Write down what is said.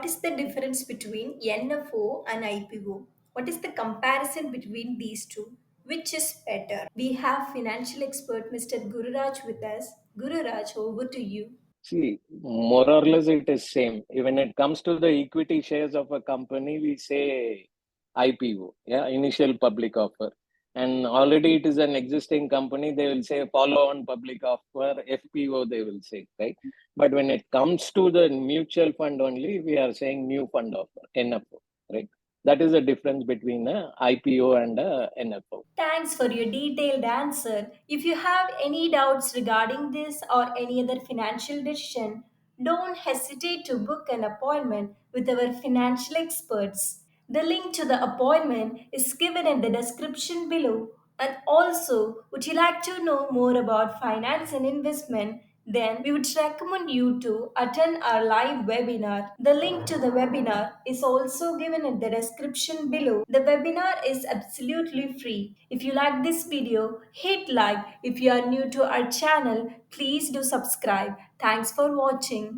what is the difference between NFO and IPO? What is the comparison between these two? Which is better? We have financial expert Mr. Gururaj with us. Gururaj, over to you. See, more or less it is same. When it comes to the equity shares of a company, we say IPO, yeah, initial public offer. And already it is an existing company, they will say follow on public offer, FPO, they will say, right? But when it comes to the mutual fund only, we are saying new fund offer, NFO, right? That is the difference between a IPO and a NFO. Thanks for your detailed answer. If you have any doubts regarding this or any other financial decision, don't hesitate to book an appointment with our financial experts. The link to the appointment is given in the description below. And also, would you like to know more about finance and investment? Then we would recommend you to attend our live webinar. The link to the webinar is also given in the description below. The webinar is absolutely free. If you like this video, hit like. If you are new to our channel, please do subscribe. Thanks for watching.